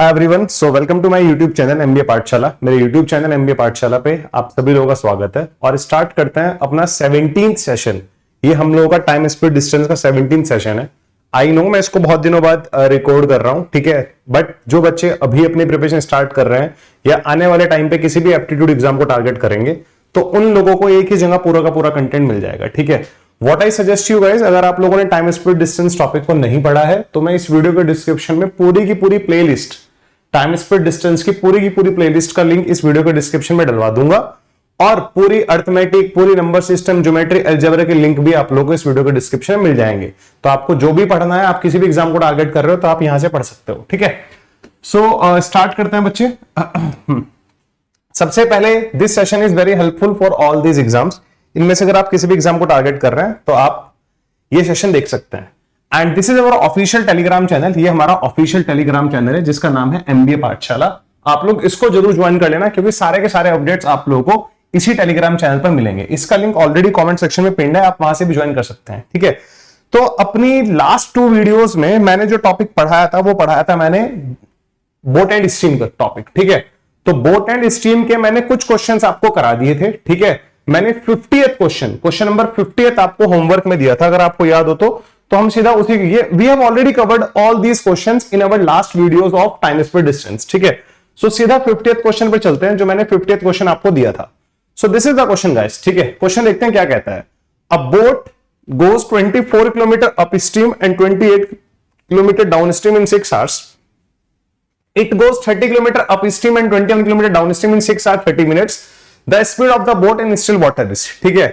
Everyone, so welcome to my YouTube channel MBA Pathshala. मेरे YouTube channel MBA पाठशाला पे आप सभी लोगों का स्वागत है और स्टार्ट करते हैं अपना 17th सेशन। ये हम लोगों का टाइम स्पीड डिस्टेंस का 17th सेशन है। आई नो मैं इसको बहुत दिनों बाद रिकॉर्ड कर रहा हूं, ठीक है, बट जो बच्चे अभी अपनी प्रिपरेशन स्टार्ट कर रहे हैं या आने वाले टाइम पे किसी भी एप्टीट्यूड एग्जाम को टारगेट करेंगे तो उन लोगों को एक ही जगह पूरा का पूरा कंटेंट मिल जाएगा, ठीक है। What I suggest you guys, अगर आप लोगों ने टाइम स्पीड डिस्टेंस टॉपिक को नहीं पढ़ा है तो मैं इस वीडियो के डिस्क्रिप्शन में पूरी की पूरी प्लेलिस्ट, टाइम स्पीड डिस्टेंस की पूरी प्लेलिस्ट का लिंक इस वीडियो के डिस्क्रिप्शन में डलवा दूंगा और पूरी अर्थमेटिक, पूरी नंबर सिस्टम, ज्योमेट्री, अलजेब्रा के लिंक भी आप लोगों को इस वीडियो के डिस्क्रिप्शन में मिल जाएंगे। तो आपको जो भी पढ़ना है, आप किसी भी एग्जाम को टारगेट कर रहे हो तो आप यहां से पढ़ सकते हो, ठीक है। सो स्टार्ट करते हैं बच्चे। सबसे पहले this session is very helpful for all these exams. इनमें से अगर आप किसी भी एग्जाम को टारगेट कर रहे हैं तो आप ये सेशन देख सकते हैं। And this is our official Telegram channel. ये हमारा ऑफिशियल टेलीग्राम चैनल है जिसका नाम है एमबीए पाठशाला। आप लोग इसको जरूर ज्वाइन कर लेना क्योंकि सारे के सारे अपडेट्स आप लोगों को इसी टेलीग्राम चैनल पर मिलेंगे। इसका लिंक ऑलरेडी कमेंट सेक्शन में पिन्ड है, आप वहां से भी ज्वाइन कर सकते हैं, ठीक है। तो अपनी लास्ट 2 वीडियोस में मैंने जो टॉपिक पढ़ाया था वो पढ़ाया था मैंने बोट एंड स्ट्रीम का टॉपिक, ठीक है। तो बोट एंड स्ट्रीम के मैंने कुछ क्वेश्चंस आपको करा दिए थे, ठीक है। मैंने 50th क्वेश्चन नंबर 50th आपको होमवर्क में दिया था, अगर आपको याद हो तो हम सीधा उसी we have already covered all these questions in our last videos of time speed distance, ठीक है। सो सीधा 50th क्वेश्चन पे चलते हैं जो मैंने 50th क्वेश्चन आपको दिया था। So this is the question guys, ठीक है। क्वेश्चन देखते हैं क्या कहता है। अ boat goes 24 kilometre up stream and 28 kilometre down stream in 6 hours. It goes 30 kilometer upstream and 21 kilometer downstream in 6 hours 30 minutes. The speed of the boat in still water is, ठीक है।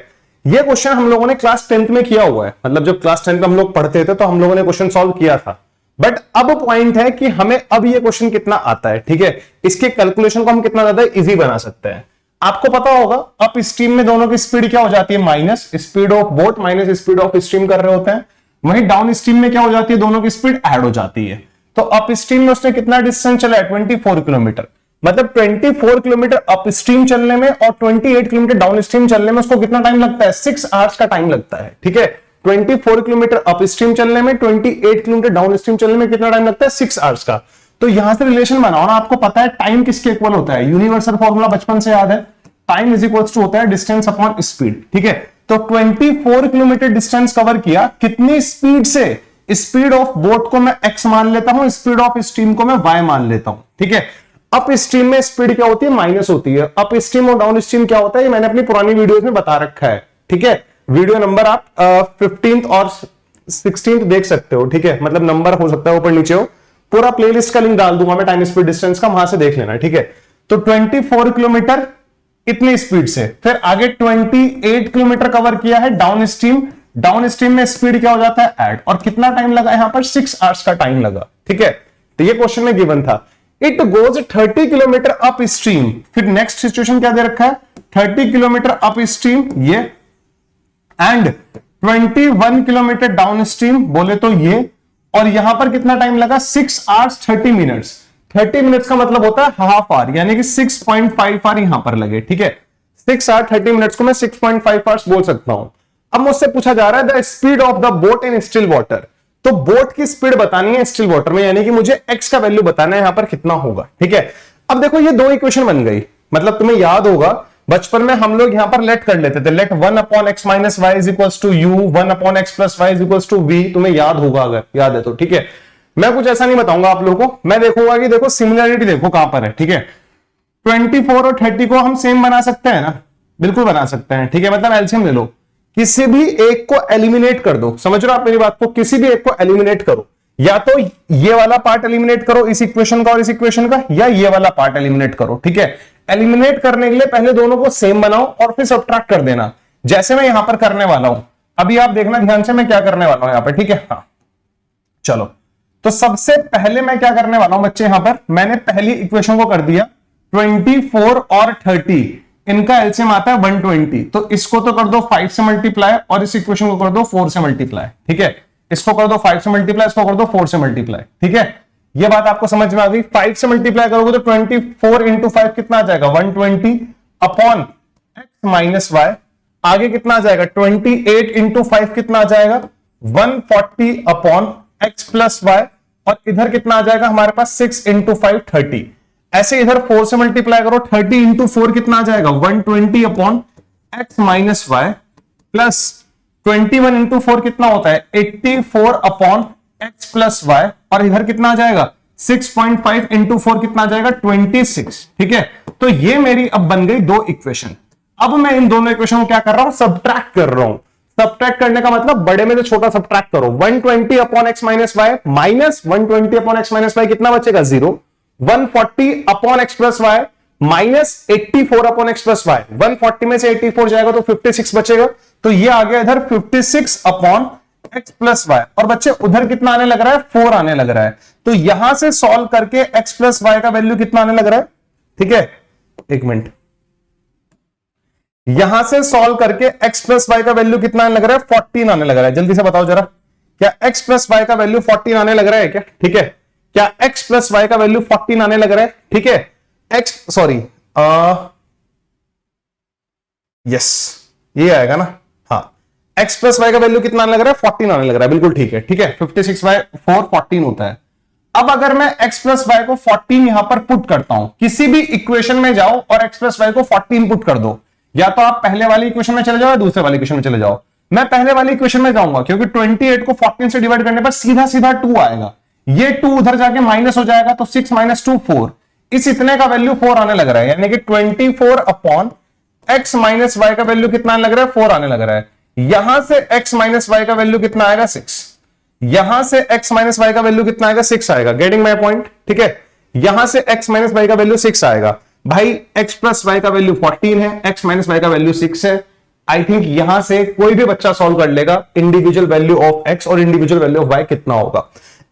ये question हम लोगों ने class 10th में किया हुआ है, मतलब जब क्लास 10th में हम लोग पढ़ते थे तो हम लोगों ने क्वेश्चन सॉल्व किया था। बट अब पॉइंट है कि हमें अब ये क्वेश्चन कितना आता है, ठीक है। इसके कैलकुलेशन को हम कितना ज्यादा इजी बना सकते हैं। आपको पता होगा अप स्ट्रीम में दोनों की स्पीड क्या हो जाती है, minus speed of boat minus speed of stream कर रहे होते हैं। वहीं डाउन स्ट्रीम में क्या हो जाती है, दोनों की स्पीड ऐड हो जाती है। तो अप स्ट्रीम में उसने कितना डिस्टेंस चला है, 24 किलोमीटर। मतलब 24 किलोमीटर अप स्ट्रीम चलने में और 28 किलोमीटर डाउन स्ट्रीम चलने में उसको कितना टाइम लगता है, 6 hours का टाइम लगता है, ठीक है। 24 किलोमीटर अप स्ट्रीम चलने में, 28 किलोमीटर डाउन स्ट्रीम चलने में कितना टाइम लगता है, 6 hours का। तो यहां से रिलेशन बनाओ ना। आपको पता है टाइम किसके इक्वल होता है, यूनिवर्सल फॉर्मूला बचपन से याद है, टाइम इज इक्वल टू होता है डिस्टेंस अपॉन स्पीड, ठीक है। तो 24 किलोमीटर डिस्टेंस कवर किया कितनी स्पीड से, स्पीड ऑफ बोट को मैं x मान लेता हूं, स्पीड ऑफ स्ट्रीम को मैं y मान लेता हूं, ठीक है। अप स्ट्रीम में स्पीड क्या होती है, माइनस होती है। अप स्ट्रीम और डाउन स्ट्रीम क्या होता है, ये मैंने अपनी पुरानी वीडियोस में बता रखा है, ठीक है। वीडियो नंबर आप 15th और 16th देख सकते हो, ठीक है। मतलब नंबर हो सकता है ऊपर नीचे हो, पूरा प्लेलिस्ट का लिंक डाल दूंगा मैं टाइम स्पीड डिस्टेंस का, वहां से देख लेना, ठीक है। तो 24 किलोमीटर इतनी स्पीड से, फिर आगे 28 किलोमीटर कवर किया है डाउन स्ट्रीम। डाउन स्ट्रीम में स्पीड क्या हो जाता है, ऐड। और कितना टाइम लगा यहां पर, 6 hours का टाइम लगा, ठीक है। तो ये क्वेश्चन में गिवन था। It goes 30 kilometre up stream. फिर नेक्स्ट सिचुएशन क्या दे रखा है, 30 किलोमीटर अप स्ट्रीम ये, एंड 21 किलोमीटर डाउन स्ट्रीम बोले तो ये। और यहां पर कितना टाइम लगा, 6 hours 30 minutes। 30 मिनट्स का मतलब होता है हाफ आवर, यानी कि 6.5 hour यहां पर लगे, ठीक है। 6 hours 30 minutes को मैं 6.5 hours बोल सकता हूं। अब मुझसे पूछा जा रहा है the speed of the boat in still water. तो बोट की स्पीड बतानी है स्टिल वाटर में, यानी कि मुझे x का वैल्यू बताना है यहां पर कितना होगा, ठीक है। अब देखो ये 2 इक्वेशन बन गई। मतलब तुम्हें याद होगा बचपन में हम लोग यहां पर लेट कर लेते थे, let 1/x minus y is equals to u, 1/x plus y is equals to v. तुम्हें याद होगा, अगर याद है तो, ठीक है। मैं कुछ ऐसा नहीं बताऊंगा आप लोगों को, मैं देखूंगा कि देखो सिमिलरिटी देखो कहां पर है, ठीक है। 24 और 30 को हम सेम बना सकते हैं ना, बिल्कुल बना सकते हैं, ठीक है। मतलब एलसीएम ले लो, किसी भी एक को एलिमिनेट कर दो। समझ रहे हो आप मेरी बात को, किसी भी एक को एलिमिनेट करो। या तो ये वाला पार्ट एलिमिनेट करो इस इक्वेशन का और इस इक्वेशन का, या ये वाला पार्ट एलिमिनेट करो, ठीक है। एलिमिनेट करने के लिए पहले दोनों को सेम बनाओ और फिर सब्ट्रैक्ट कर देना, जैसे मैं यहां पर करने वाला हूं। अभी आप देखना ध्यान से मैं क्या करने वाला हूं यहां पर, ठीक है। हाँ चलो, तो सबसे पहले मैं क्या करने वाला हूं बच्चे, यहां पर मैंने पहली इक्वेशन को कर दिया 24 और 30, इनका एलसीएम आता है 120। तो इसको तो कर दो 5 से मल्टीप्लाई और इस इक्वेशन को कर दो 4 से मल्टीप्लाई, ठीक है। इसको कर दो 5 से मल्टीप्लाई, इसको कर दो 4 से मल्टीप्लाई, ठीक है। ये बात आपको समझ में आ गई। 5 से मल्टीप्लाई करोगे तो 24 इंटू 5 कितना आ जाएगा, 120 अपॉन x माइनस वाई। आगे कितना आ जाएगा, 28 इंटू 5 कितना आ जाएगा, 140 अपॉन x प्लस वाई। और इधर कितना आ जाएगा हमारे पास 6 इंटू 5 30। ऐसे इधर 4 से मल्टीप्लाई करो, 30 इंटू 4 कितना आ जाएगा 120 upon x minus y, plus 21 into 4 कितना होता है 84 अपॉन एक्स प्लस वाई, और इधर कितना आ जाएगा 6.5 इंटू 4 कितना आ जाएगा 26। ठीक है, तो ये मेरी अब बन गई दो इक्वेशन। अब मैं इन दोनों इक्वेशन को क्या कर रहा हूं, सब्ट्रैक्ट कर रहा हूं। सब्ट्रैक्ट करने का मतलब बड़े में से छोटा सब्ट्रैक्ट करो। 120 upon x minus y minus 120 upon x minus y कितना बचेगा 0। 140 upon x plus y minus 84 upon x plus y, 140 में से 84 जाएगा तो 56 बचेगा, तो ये आ गया इधर 56 अपॉन एक्स प्लस वाई। और बच्चे उधर कितना आने लग रहा है 4 आने लग रहा है, तो यहां से सॉल्व करके एक्स प्लस वाई का वैल्यू कितना आने लग रहा है, ठीक है एक मिनट, यहां से सॉल्व करके x प्लस वाई का वैल्यू कितना आने लग रहा है 14 आने लग रहा है। जल्दी से बताओ जरा, क्या x प्लस वाई का वैल्यू 14 आने लग रहा है क्या, ठीक है, क्या x प्लस वाई का वैल्यू 14 आने लग रहा है, ठीक है, x सॉरी यस ये आएगा ना, हाँ x प्लस वाई का वैल्यू कितना आने लग रहा है 14 आने लग रहा है, बिल्कुल ठीक है, ठीक है 56 बाय 4 14 होता है। अब अगर मैं x प्लस वाई को 14 यहां पर पुट करता हूं, किसी भी इक्वेशन में जाओ और x प्लस वाई को 14 पुट कर दो, या तो आप पहले वाली इक्वेशन में चले जाओ या दूसरे वाली इक्वेशन में चले जाओ। मैं पहले वाली इक्वेशन में जाऊंगा क्योंकि 28 को 14 से डिवाइड करने पर सीधा सीधा 2 आएगा, ये 2 उधर जाके माइनस हो जाएगा, तो 6 माइनस 2 4, इस इतने का वैल्यू 4 आने लग रहा है, यानी कि 24 अपॉन एक्स माइनस वाई का वैल्यू कितना आने लग रहा है 4 आने लग रहा है। यहां से एक्स माइनस वाई का वैल्यू कितना आएगा 6, यहां से एक्स माइनस वाई का वैल्यू कितना आएगा 6 आएगा, गेटिंग माई पॉइंट, ठीक है, यहां से एक्स माइनस वाई का वैल्यू 6 आएगा। भाई x प्लस वाई का वैल्यू 14 है, x माइनस वाई का वैल्यू 6 है। आई थिंक यहां से कोई भी बच्चा सॉल्व कर लेगा इंडिविजुअल वैल्यू ऑफ x और इंडिविजुअल वैल्यू ऑफ y कितना होगा,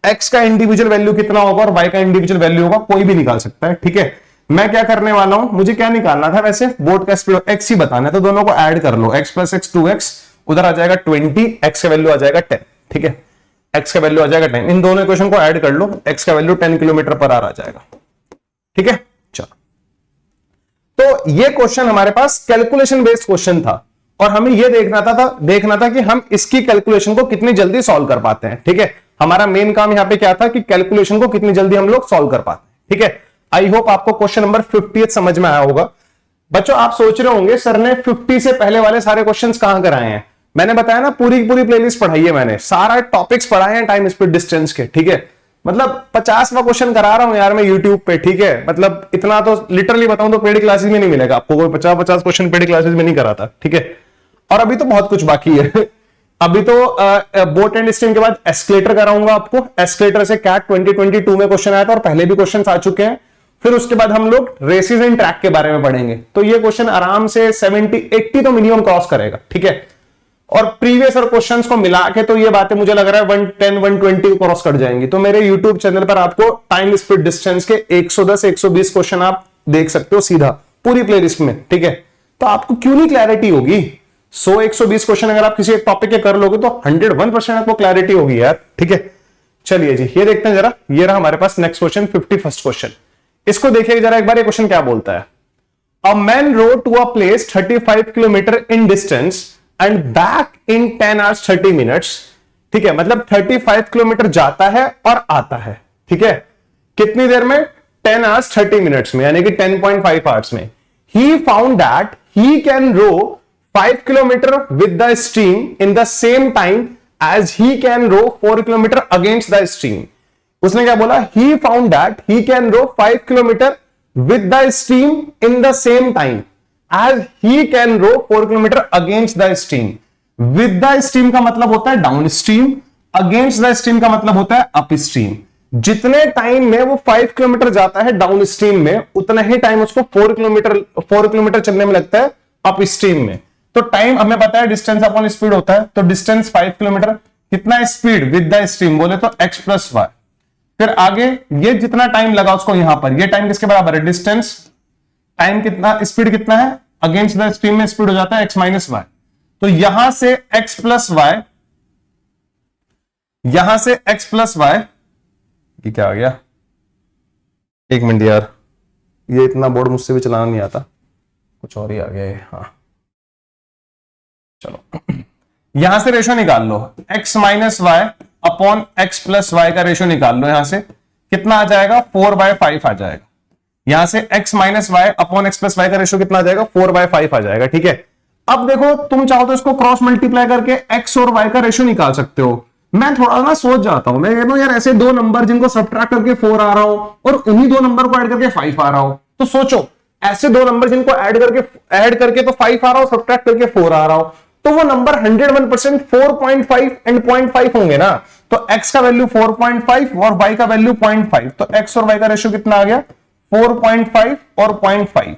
x का इंडिविजुअल वैल्यू कितना होगा और y का इंडिविजुअल वैल्यू होगा, कोई भी निकाल सकता है, ठीक है। मैं क्या करने वाला हूं, मुझे क्या निकालना था वैसे, बोर्ड का स्पीड x ही बताना है, तो दोनों को ऐड कर लो, x प्लस x 2x, उधर आ जाएगा 20, x का वैल्यू आ जाएगा 10, ठीक है, x का वैल्यू आ जाएगा 10, इन दोनों इक्वेशन को ऐड कर लो, x का वैल्यू 10 किलोमीटर पर आवर आ जाएगा, ठीक है। चलो, तो ये क्वेश्चन हमारे पास कैलकुलेशन बेस्ड क्वेश्चन था और हमें ये देखना था कि हम इसकी कैलकुलेशन को कितनी जल्दी सॉल्व कर पाते हैं, ठीक है। हमारा मेन काम यहां पे क्या था कि कैलकुलेशन को कितनी जल्दी हम लोग सॉल्व कर पाते हैं, ठीक है। आई होप आपको क्वेश्चन नंबर 50 समझ में आया होगा। बच्चों आप सोच रहे होंगे सर ने 50 से पहले वाले सारे क्वेश्चंस कहां कराए हैं, मैंने बताया ना पूरी प्लेलिस्ट पढ़ाई है मैंने, सारा टॉपिक्स पढ़ाए हैं टाइम स्पीड डिस्टेंस के, ठीक है। मतलब 50वां क्वेश्चन करा रहा हूं यार मैं यूट्यूब पे, ठीक है, मतलब इतना तो लिटरली बताऊं तो पेड क्लासेस में नहीं मिलेगा आपको, कोई 50 क्वेश्चन पेड क्लासेस में नहीं कराता, ठीक है। और अभी तो बहुत कुछ बाकी है अभी तो बोट एंड स्ट्रीम के बाद एस्केलेटर कराऊंगा आपको, एस्केलेटर से कैट 2022 में क्वेश्चन आया था और पहले भी क्वेश्चन आ चुके हैं। फिर उसके बाद हम लोग रेसेस एंड ट्रैक के बारे में पढ़ेंगे, तो ये क्वेश्चन आराम से 70-80 तो मिनिमम क्रॉस करेगा, ठीक है। और प्रीवियस और क्वेश्चंस को मिला के तो ये बातें मुझे लग रहा है 110-120 क्रॉस कर जाएंगी। तो मेरे यूट्यूब चैनल पर आपको टाइम स्पीड डिस्टेंस के 110-120 क्वेश्चन आप देख सकते हो सीधा पूरी प्लेलिस्ट में, ठीक है। तो आपको क्यों नहीं क्लैरिटी होगी, 100-120 क्वेश्चन अगर आप किसी एक टॉपिक के कर लोगे तो 101% आपको क्लैरिटी होगी यार, ठीक है। चलिए जी ये देखते हैं जरा, ये रहा हमारे पास नेक्स्ट क्वेश्चन 51st क्वेश्चन। इसको देखिए जरा एक बार, ये क्वेश्चन क्या बोलता है। A man rowed to a place 35 kilometre in distance and back in 10 hours 30 minutes, ठीक है, मतलब 35 किलोमीटर जाता है और आता है, ठीक है, कितनी देर में 10 hours 30 minutes में, यानी कि 10.5 hours में। He found that he can row 5 kilometer with the stream in the same time as he can row 4 kilometer against the stream। उसने क्या बोला, he found that he can row 5 kilometer with the stream in the same time as he can row 4 kilometer against the stream। with the stream का मतलब होता है down stream, against the stream का मतलब होता है अप स्ट्रीम। जितने time में वो 5 किलोमीटर जाता है डाउन स्ट्रीम में, उतना ही टाइम उसको 4 किलोमीटर चलने में लगता है अप स्ट्रीम में। तो टाइम हमें पता है डिस्टेंस अपॉन स्पीड होता है, तो डिस्टेंस 5 किलोमीटर, कितना स्पीड विद द स्ट्रीम बोले तो x प्लस वाई। फिर आगे ये जितना टाइम लगा उसको यहां पर, ये टाइम किसके बराबर है, डिस्टेंस टाइम कितना, स्पीड कितना है, अगेंस्ट द स्ट्रीम में स्पीड हो जाता है x माइनस वाई। तो यहां से x प्लस वाई, यहां से x प्लस वाई, ये क्या आ गया, एक मिनट यार, ये इतना बोर्ड मुझसे भी चलाना नहीं आता, कुछ और ही आ गया है, हाँ चलो यहां से रेशो निकाल लो, x minus y upon x plus y का रेशियो निकाल लो, यहां से कितना आ जाएगा 4/5 आ जाएगा। यहां से x minus y upon x plus y का रेशियो कितना आ जाएगा 4/5 आ जाएगा। ठीक है, अब देखो तुम चाहो तो इसको क्रॉस मल्टीप्लाई करके x और y का रेशियो निकाल सकते हो। मैं थोड़ा ना सोच जाता हूं, मैं कहता हूं यार ऐसे दो नंबर जिनको सब्ट्रैक्ट करके 4 आ रहा हो और उन्हीं दो नंबर को ऐड करके 5 आ रहा हो, तो सोचो ऐसे दो नंबर जिनको ऐड करके तो 5 आ रहा हो, सब्ट्रैक्ट करके 4 आ रहा हो, तो वो नंबर 101% 4.5 एंड 0.5 होंगे ना। तो x का वैल्यू 4.5 और y का वैल्यू 0.5, तो x और y का रेशियो कितना आ गया 4.5 और 0.5।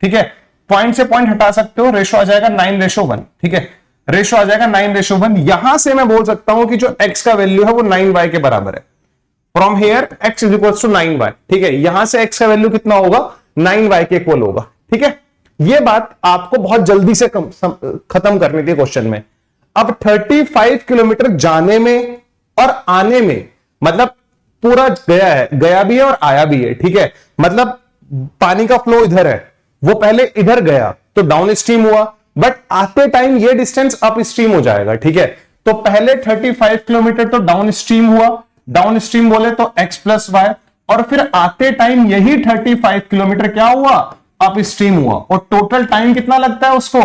ठीक है, पॉइंट से पॉइंट हटा सकते हो, रेशो आ जाएगा 9:1। ठीक है, रेशो आ जाएगा 9:1। यहां से मैं बोल सकता हूं कि जो x का वैल्यू है वो 9y के बराबर है। From here x is equal to 9y। ठीक है, यहां से x का वैल्यू कितना होगा 9y के इक्वल होगा। ठीक है, ये बात आपको बहुत जल्दी से खत्म करनी थी क्वेश्चन में। अब 35 किलोमीटर जाने में और आने में, मतलब पूरा गया है, गया भी है और आया भी है। ठीक है, मतलब पानी का फ्लो इधर है, वो पहले इधर गया तो डाउन स्ट्रीम हुआ, बट आते टाइम ये डिस्टेंस अप स्ट्रीम हो जाएगा। ठीक है, तो पहले 35 किलोमीटर तो डाउन स्ट्रीम हुआ, डाउन स्ट्रीम बोले तो x प्लस वाई, और फिर आते टाइम यही 35 किलोमीटर क्या हुआ अप स्ट्रीम हुआ, और टोटल टाइम कितना लगता है उसको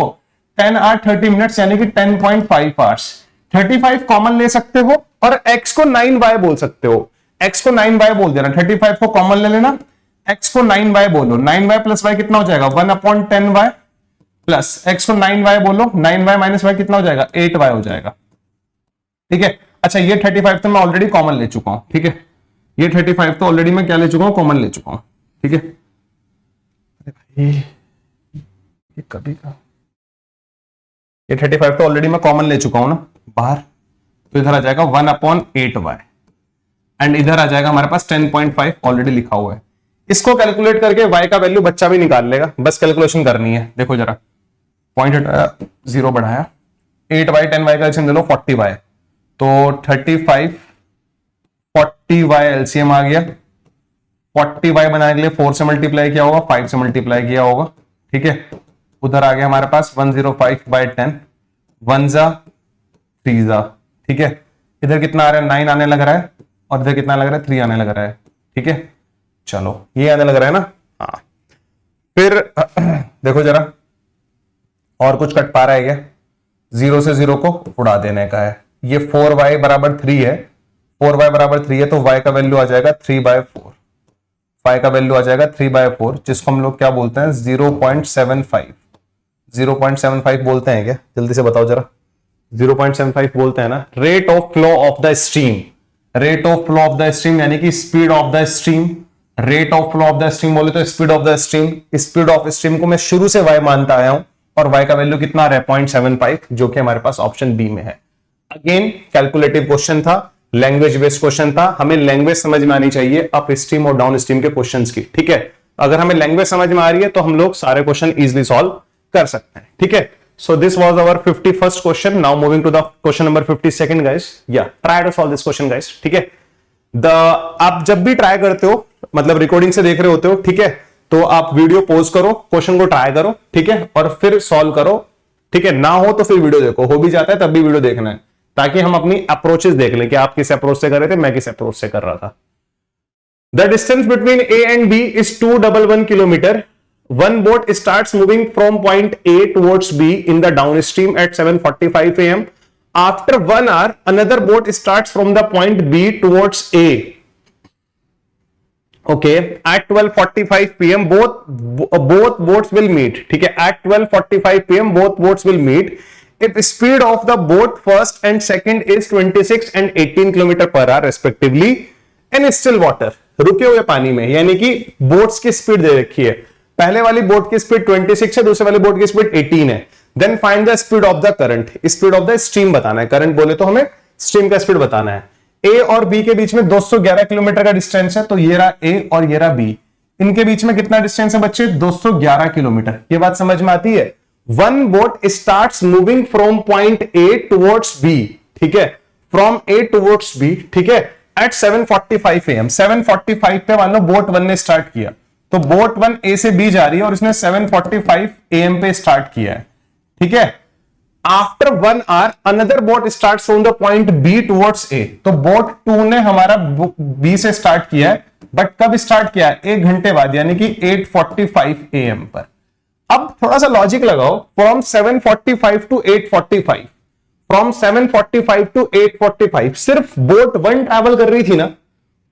10 आवर 30 मिनट्स, यानी कि 10.5 आवर्स। 35 कॉमन ले सकते हो और x को 9y बोल सकते हो, x को 9y बोल देना, 35 को कॉमन ले लेना, x को 9y बोलो, 9y प्लस y कितना हो जाएगा 1/10y, प्लस x को 9y बोलो, 9y माइनस y कितना हो जाएगा 8y हो जाएगा। ठीक है, अच्छा ये 35 तो मैं ऑलरेडी कॉमन ले चुका हूं। ठीक है, ये 35 तो ऑलरेडी मैं क्या ले चुका हूं कॉमन ले चुका हूं। ठीक है, अरे भाई ये कभी का, ये 35 तो ऑलरेडी मैं कॉमन ले चुका हूं ना बाहर, तो इधर आ जाएगा 1/8y एंड इधर आ जाएगा हमारे पास 10.5 ऑलरेडी लिखा हुआ है। इसको कैलकुलेट करके y का वैल्यू बच्चा भी निकाल लेगा, बस कैलकुलेशन करनी है। देखो जरा, पॉइंट हटाया, 0 बढ़ाया, 8y 10y का एलसीएम ले लो 40y, तो 35 40y एलसीएम आ गया। 40y बनाने के लिए 4 से मल्टीप्लाई किया होगा, 5 से मल्टीप्लाई किया होगा। ठीक है, उधर आ गया हमारे पास 105/10, 1 जा 3 जा। ठीक है, इधर कितना आ रहा है 9 आने लग रहा है, और इधर कितना लग रहा है 3 आने लग रहा है। ठीक है, चलो ये आने लग रहा है ना। हाँ, फिर देखो जरा और कुछ कट पा रहा है क्या, 0 से 0 को उड़ा देने का है। ये 4y बराबर 3 है, 4y बराबर 3 है, तो y का वैल्यू आ जाएगा 3/4, y का वैल्यू आ जाएगा 3/4, जिसको हम लोग क्या बोलते हैं 0.75 बोलते हैं क्या, जल्दी से बताओ जरा। 0.75 बोलते हैं ना। Rate of flow of the stream, rate of flow of the stream यानी कि speed of the stream. Rate of flow of the stream बोले तो speed of the stream, speed of stream को मैं शुरू से y मानता आया हूं, और y का वैल्यू कितना आ रहा है 0.75, जो कि हमारे पास ऑप्शन बी में है। अगेन कैलकुलेटिव क्वेश्चन था, लैंग्वेज बेस्ड क्वेश्चन था, हमें लैंग्वेज समझ में आनी चाहिए अप स्ट्रीम और डाउन स्ट्रीम के क्वेश्चंस की। ठीक है, अगर हमें लैंग्वेज समझ में आ रही है तो हम लोग सारे क्वेश्चन इजीली सॉल्व कर सकते हैं। ठीक है, so this was our 51st question. Now moving to the question number 52nd guys. Yeah, try to solve this question guys. ठीक है, आप जब भी ट्राई करते हो, मतलब रिकॉर्डिंग से देख रहे होते हो, ठीक है, तो आप वीडियो पॉज करो, क्वेश्चन को ट्राई करो, ठीक है, और फिर सॉल्व करो। ठीक है, ना हो तो फिर वीडियो देखो, हो भी जाता है तब भी वीडियो देखना है, ताकि हम अपनी अप्रोचेस देख लें कि आप किस अप्रोच से कर रहे थे, मैं किस अप्रोच से कर रहा था। The distance between A and B is 211 kilometre. One boat starts moving from point A towards B in the downstream at 7:45 a.m. After 1 hour, another boat starts from the point B towards A. Okay, at 12:45 p.m. both boats will meet. ठीक है, at 12:45 p.m. both boats will meet. If speed of the boat first and second is 26 and 18 km per hour respectively, and still water, रुके हुए पानी में, यानी कि boats की speed दे रखी है। पहले वाली बोट की स्पीड 26 है, दूसरे वाली बोट की स्पीड 18 है। Then find the speed of the current, speed of the stream बताना है, करंट बोले तो हमें स्ट्रीम का स्पीड बताना है। ए और बी के बीच में 211 किलोमीटर का डिस्टेंस है, तो ये रहा ए और ये रहा बी, इनके बीच में कितना डिस्टेंस है बच्चे 211 किलोमीटर। ये बात समझ में आती है। One boat starts moving from point A towards B, ठीक है, फ्रॉम ए टुवर्ड्स बी, ठीक है, एट 7:45 AM। 7:45 पे मान लो बोट 1 ने स्टार्ट किया, तो बोट 1 ए से बी जा रही है और इसने 7:45 AM पे स्टार्ट किया है, ठीक है। After 1 hour another boat start from the point B towards A. तो बोट 2 ने हमारा बी से स्टार्ट किया है, बट कब स्टार्ट किया है? 1 घंटे बाद, यानी कि 8:45 AM पर। अब थोड़ा सा लॉजिक लगाओ, फ्रॉम 7:45 टू 8:45, फ्रॉम 7:45 टू 8:45 सिर्फ बोट 1 ट्रैवल कर रही थी ना।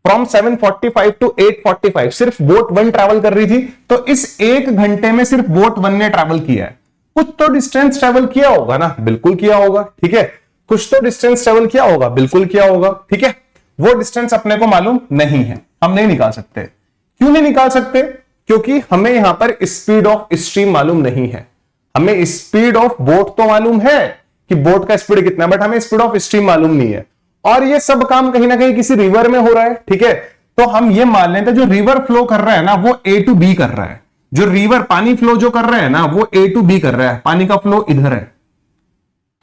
फ्रॉम 7:45 टू 8:45 सिर्फ बोट 1 ट्रैवल कर रही थी। तो इस 1 घंटे में सिर्फ बोट 1 ने ट्रैवल किया है। कुछ तो डिस्टेंस ट्रैवल किया होगा ना, बिल्कुल किया होगा, ठीक है। कुछ तो डिस्टेंस ट्रैवल किया होगा, बिल्कुल किया होगा, ठीक है। वो डिस्टेंस अपने को मालूम नहीं है, हम नहीं निकाल सकते। क्यों नहीं निकाल सकते? क्योंकि हमें यहां पर स्पीड ऑफ स्ट्रीम मालूम नहीं है। हमें स्पीड ऑफ बोट तो मालूम है कि बोट का स्पीड कितना है, बट हमें स्पीड ऑफ स्ट्रीम मालूम नहीं है। और ये सब काम कहीं ना कहीं किसी रिवर में हो रहा है, ठीक है। तो हम ये मान लेते हैं जो रिवर फ्लो कर रहा है ना, वो ए टू बी कर रहा है। जो रिवर पानी फ्लो जो कर रहा है ना, वो ए टू बी कर रहा है, पानी का फ्लो इधर है।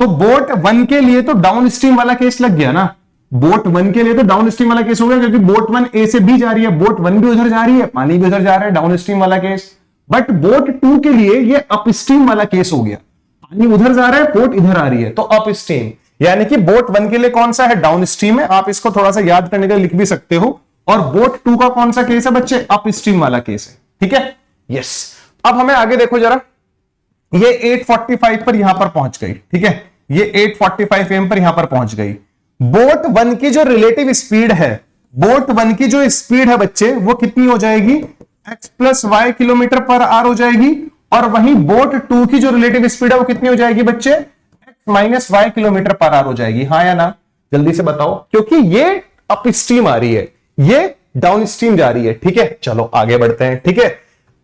तो बोट 1 के लिए तो डाउन स्ट्रीम वाला केस लग गया ना। बोट 1 के लिए तो डाउन स्ट्रीम वाला केस हो गया, क्योंकि बोट 1 ए से बी जा रही है, बोट 1 भी उधर जा रही है, पानी भी उधर जा रहा है, डाउन स्ट्रीम वाला केस। बट बोट 2 के लिए ये अप स्ट्रीम वाला केस हो गया, पानी उधर जा रहा है, बोट इधर आ रही है, तो अप स्ट्रीम। यानी कि बोट 1 के लिए कौन सा है? डाउन स्ट्रीम है। आप इसको थोड़ा सा याद करने का लिख भी सकते हो। और बोट 2 का कौन सा केस है बच्चे? अप स्ट्रीम वाला केस है, ठीक है। यस, अब हमें आगे देखो जरा। ये 8:45 पर यहां पर पहुंच गई, ठीक है। ये 8:45 AM पर यहां पर पहुंच गई। बोट 1 की जो रिलेटिव स्पीड है, बोट 1 की जो स्पीड है बच्चे, वो कितनी हो जाएगी? x प्लस वाई किलोमीटर पर आर हो जाएगी। और वहीं बोट 2 की जो रिलेटिव स्पीड है वो कितनी हो जाएगी बच्चे? x माइनस वाई किलोमीटर पर आर हो जाएगी। हाँ या ना? जल्दी से बताओ, क्योंकि ये अप स्ट्रीम आ रही है, ये डाउन स्ट्रीम जा रही है, ठीक है। चलो आगे बढ़ते हैं, ठीक है।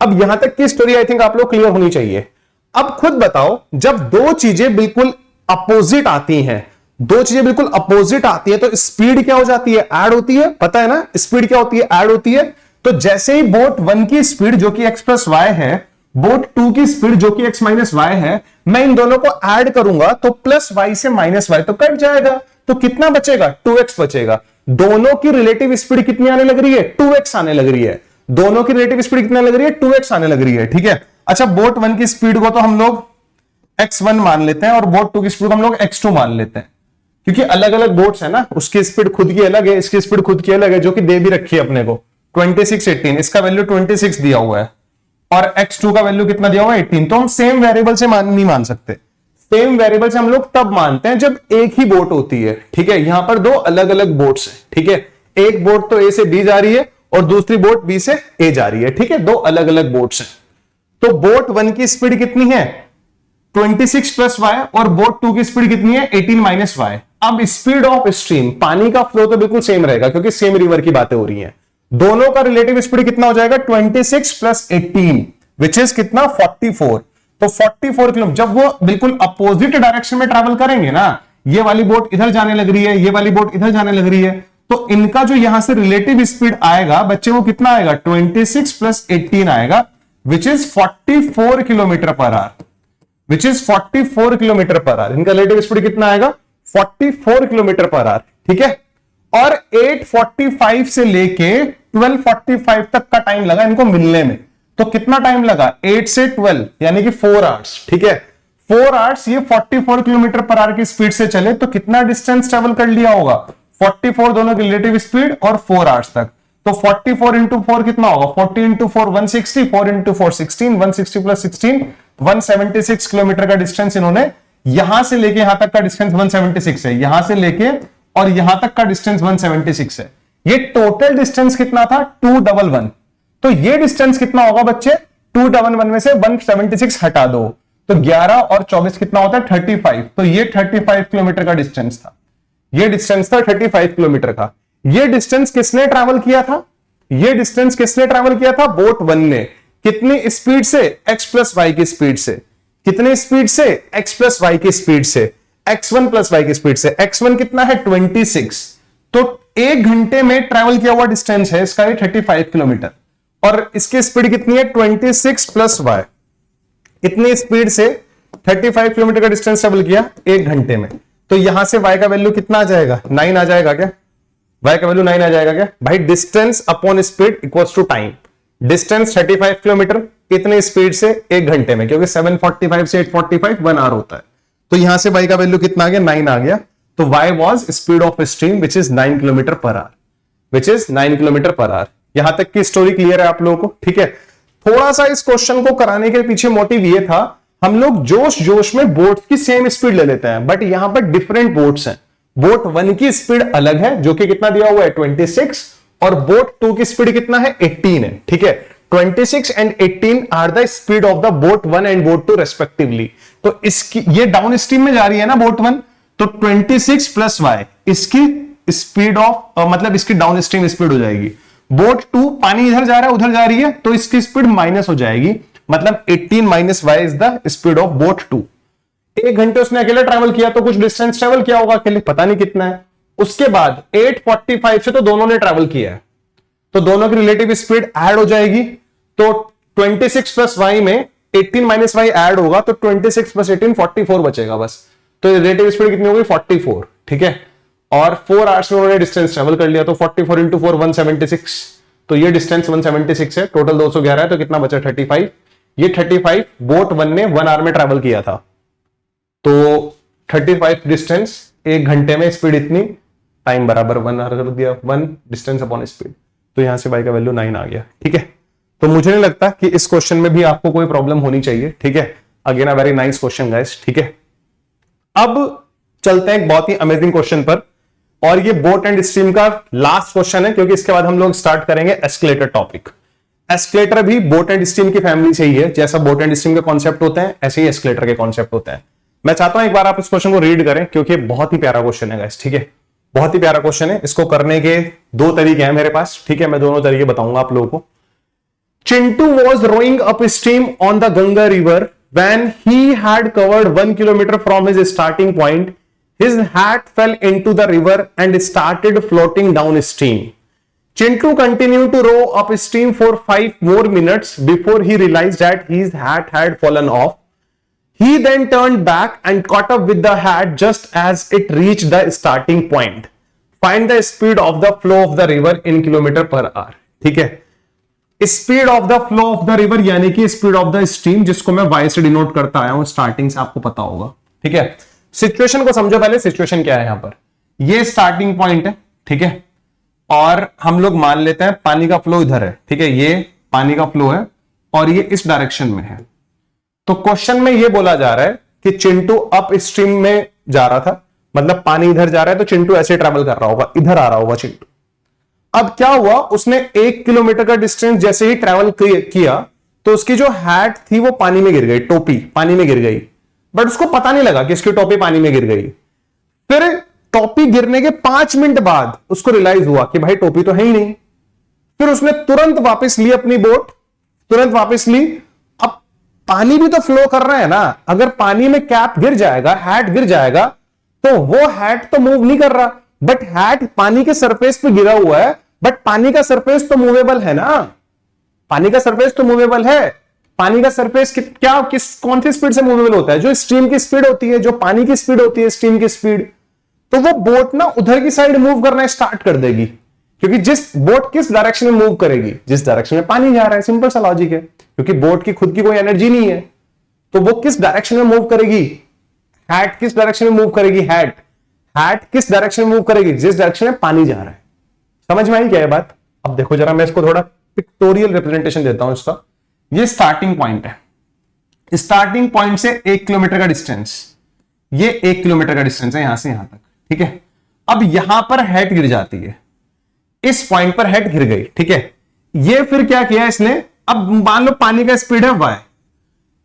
अब यहां तक की स्टोरी आई थिंक आप लोग क्लियर होनी चाहिए। अब खुद बताओ, जब दो चीजें बिल्कुल अपोजिट आती हैं, दो चीजें बिल्कुल अपोजिट आती है, तो स्पीड क्या हो जाती है? ऐड होती है। पता है ना स्पीड क्या होती है? ऐड होती है। तो जैसे ही बोट 1 की स्पीड जो कि x प्लस वाई है, बोट 2 की स्पीड जो कि x माइनस वाई है, मैं इन दोनों को ऐड करूंगा तो प्लस वाई से माइनस वाई तो कट जाएगा। तो कितना बचेगा? 2x बचेगा। दोनों की रिलेटिव स्पीड कितनी आने लग रही है? 2x आने लग रही है। दोनों की रिलेटिव स्पीड कितनी लग रही है? 2x आने लग रही है, ठीक है। अच्छा, बोट 1 की स्पीड को तो हम लोग x1 मान लेते हैं और बोट 2 की स्पीड को हम लोग x2 मान लेते हैं, क्योंकि अलग अलग बोट्स है ना, उसकी स्पीड खुद की अलग है, इसकी स्पीड खुद की अलग है, जो कि दे भी रखी है अपने को 26, 18। इसका वैल्यू 26 दिया हुआ है और x2 का वैल्यू कितना दिया हुआ है? 18। तो हम सेम वेरिएबल से नहीं मान सकते। सेम वेरिएबल से हम लोग तब मानते हैं जब एक ही बोट होती है, ठीक है। यहां पर दो अलग अलग बोट्स हैं, ठीक है। एक बोट तो ए से बी जा रही है और दूसरी बोट बी से ए जा रही है, ठीक है। दो अलग अलग बोट्स हैं। तो बोट 1 की स्पीड कितनी है? 26 प्लस वाई, और बोट 2 की स्पीड कितनी है? 18 माइनस वाई। अब स्पीड ऑफ स्ट्रीम, पानी का फ्लो तो बिल्कुल सेम रहेगा, क्योंकि सेम रिवर की बातें हो रही हैं। दोनों का रिलेटिव स्पीड कितना हो जाएगा? 26 प्लस 18 विच इज कितना? 44। तो 44 किलोमीटर। जब वो बिल्कुल अपोजिट डायरेक्शन में ट्रैवल करेंगे ना, ये वाली बोट इधर जाने लग रही है, ये वाली बोट इधर जाने लग रही है, तो इनका जो यहां से रिलेटिव स्पीड आएगा बच्चे, वो कितना आएगा? 26 प्लस 18 आएगा, which is 44 kilometre per hour, which is 44 kilometre per hour. इनका रिलेटिव स्पीड कितना आएगा? 44 किलोमीटर पर आवर, ठीक है। और 8:45 से लेके 12:45 तक का टाइम लगा इनको मिलने में। तो कितना टाइम लगा? 8 से 12 यानी कि 4 आवर्स, ठीक है। 4 आवर्स ये 44 किलोमीटर पर आवर की स्पीड से चले तो कितना डिस्टेंस ट्रेवल कर लिया होगा? 44 दोनों की रिलेटिव स्पीड और 4 आवर्स तक। तो 44 इंटू 4 कितना होगा? 40 इंटू 4 160, 4 इंटू 4 16, 160 प्लस 16 176 किलोमीटर का डिस्टेंस इन्होंने, यहां से लेके यहां तक का डिस्टेंस 176 है, यहां से लेके और यहां तक का डिस्टेंस 176 है। ये टोटल डिस्टेंस कितना था? 211। तो ये डिस्टेंस कितना होगा बच्चे? 211 में से 176 हटा दो तो 11 और 24 कितना होता है? 35। तो ये 35 किलोमीटर का डिस्टेंस था। ये डिस्टेंस था 35 किलोमीटर का। ये डिस्टेंस किसने ट्रैवल किया था? ये डिस्टेंस किसने ट्रैवल किया था? बोट 1 ने। कितनी स्पीड से? x प्लस वाई की स्पीड से। कितनी स्पीड से? x प्लस वाई की स्पीड से। x1 प्लस वाई की स्पीड से। x1 कितना है? 26। तो 1 घंटे में ट्रैवल किया हुआ डिस्टेंस है इसका 35 किलोमीटर, और इसकी स्पीड कितनी है? 26 प्लस वाई। इतनी स्पीड से 35 किलोमीटर का डिस्टेंस ट्रैवल किया 1 घंटे में। तो यहां से y का वैल्यू कितना आ जाएगा? 9 आ जाएगा क्या? y का वैल्यू 9 आ जाएगा क्या भाई? Distance upon speed equals to time. Distance 35 kilometre, कितने स्पीड से? 1 घंटे में, क्योंकि 7:45 से 8:45 1 आवर होता है। तो यहां से y का वैल्यू कितना आ गया, 9 आ गया। तो y was speed of stream which is 9 kilometre per hour, which is 9 kilometre per hour. यहां तक की स्टोरी क्लियर है आप लोगों को, ठीक है। थोड़ा सा इस क्वेश्चन को कराने के पीछे मोटिव ये था, हम लोग जोश जोश में बोट की सेम स्पीड ले लेते हैं, बट यहां पर डिफरेंट बोट्स हैं। बोट 1 की स्पीड अलग है जो कि कितना दिया हुआ है 26, और बोट 2 की स्पीड कितना है 18 है, ठीक है। 26 and 18 are the speed of the boat 1 and boat 2 respectively. तो इसकी ये डाउन स्ट्रीम में जा रही है ना बोट 1, तो 26 प्लस वाई इसकी स्पीड ऑफ मतलब इसकी डाउन स्ट्रीम स्पीड हो जाएगी। बोट 2 पानी इधर जा रहा है उधर जा रही है, तो इसकी स्पीड माइनस हो जाएगी, मतलब 18 minus y is the speed of boat 2। 1 घंटे उसने अकेले ट्रैवल किया, तो कुछ डिस्टेंस ट्रैवल किया होगा अकेले, पता नहीं कितना है। उसके बाद 8:45 से तो दोनों ने ट्रैवल किया है, तो दोनों की रिलेटिव स्पीड ऐड हो जाएगी। तो 26 प्लस वाई में 18 माइनस वाई ऐड होगा, तो 26 प्लस 18 44 बचेगा बस। तो रिलेटिव स्पीड कितनी होगी 44, ठीक है। और 4 आवर्स में उन्होंने डिस्टेंस ट्रैवल कर लिया, तो 44 इंटू 4 176, तो ये डिस्टेंस 176 है, टोटल 211 है, तो कितना बचा 35। ये 35 बोट 1 ने 1 आवर में ट्रैवल किया था, तो 35 डिस्टेंस 1 घंटे में, स्पीड इतनी, टाइम बराबर 1 आवर कर दिया, 1 डिस्टेंस अपॉन स्पीड। तो यहां से y का वैल्यू 9 आ गया, ठीक है। तो मुझे नहीं लगता कि इस क्वेश्चन में भी आपको कोई प्रॉब्लम होनी चाहिए, ठीक है। Again a very nice question guys, ठीक है। अब चलते हैं एक बहुत ही अमेजिंग क्वेश्चन पर, और ये बोट एंड स्ट्रीम का लास्ट क्वेश्चन है, क्योंकि इसके बाद हम लोग स्टार्ट करेंगे एस्केलेटर टॉपिक। एस्केलेटर भी बोट एंड स्ट्रीम की फैमिली से ही है, जैसा बोट एंड स्ट्रीम के कॉन्सेप्ट होते हैं ऐसे ही एस्केलेटर के कॉन्सेप्ट होते हैं। मैं चाहता हूं एक बार आप इस क्वेश्चन को रीड करें, क्योंकि बहुत ही प्यारा क्वेश्चन है गाइस, ठीक है। बहुत ही प्यारा क्वेश्चन है। इसको करने के 2 तरीके हैं मेरे पास, ठीक है। मैं दोनों तरीके बताऊंगा आप लोगों को। Chintu was rowing upstream on the Ganga river when he had covered 1 kilometer from his starting point. His hat fell into the river and started floating downstream. Chintu continued to row upstream for 5 more minutes before he realized that his hat had fallen off. He then turned back and caught up with the hat just as it reached the starting point. Find the speed of the flow of the river in kilometer per hour. ठीक है, speed of the flow of the river यानी कि speed of the stream, जिसको मैं Y से denote करता आया हूं स्टार्टिंग से, आपको पता होगा, ठीक है। सिचुएशन को समझो पहले, सिचुएशन क्या है यहां पर। ये स्टार्टिंग पॉइंट है, ठीक है, और हम लोग मान लेते हैं पानी का फ्लो इधर है, ठीक है। ये पानी का फ्लो है और ये इस डायरेक्शन में है। तो क्वेश्चन में ये बोला जा रहा है कि चिंटू अप स्ट्रीम में जा रहा था, मतलब पानी इधर जा रहा है, तो चिंटू ऐसे ट्रैवल कर रहा होगा, इधर आ रहा होगा चिंटू। अब क्या हुआ, उसने 1 किलोमीटर का डिस्टेंस जैसे ही ट्रैवल किया, तो उसकी जो हैट थी वो पानी में गिर गई, टोपी पानी में गिर गई, बट उसको पता नहीं लगा कि इसकी टोपी पानी में गिर गई। फिर टोपी गिरने के 5 मिनट बाद उसको रियलाइज हुआ कि भाई टोपी तो है ही नहीं। फिर उसने तुरंत वापस ली अपनी बोट, तुरंत वापस ली। अब पानी भी तो फ्लो कर रहा है ना, अगर पानी में कैप गिर जाएगा, हैट गिर जाएगा, तो वो हैट तो मूव नहीं कर रहा, बट हैट पानी के सरफेस पे गिरा हुआ है, बट पानी का सरफेस तो मूवेबल है ना, पानी का सरफेस तो मूवेबल है। पानी का सरफेस क्या कौन सी स्पीड से मूवेबल होता है, जो स्ट्रीम की स्पीड होती है, जो पानी की स्पीड होती है, स्ट्रीम की स्पीड। तो वो बोट ना उधर की साइड मूव करना स्टार्ट कर देगी, क्योंकि जिस बोट किस डायरेक्शन में मूव करेगी, जिस डायरेक्शन में पानी जा रहा है। सिंपल सा लॉजिक है, क्योंकि बोट की खुद की कोई एनर्जी नहीं है, तो वो किस डायरेक्शन में मूव करेगी, हैट किस डायरेक्शन में मूव करेगी, हैट किस डायरेक्शन में मूव करेगी, जिस डायरेक्शन में पानी जा रहा है। समझ में आई क्या है बात। अब देखो जरा, मैं इसको थोड़ा पिक्टोरियल रिप्रेजेंटेशन देता हूं इसका। ये स्टार्टिंग पॉइंट है, स्टार्टिंग पॉइंट से 1 किलोमीटर का डिस्टेंस, ये 1 किलोमीटर का डिस्टेंस है यहां से यहां तक, ठीक है। अब यहां पर हेड गिर जाती है, इस पॉइंट पर हेड गिर गई, ठीक है। ये फिर क्या किया इसने, अब मान लो पानी का स्पीड है y,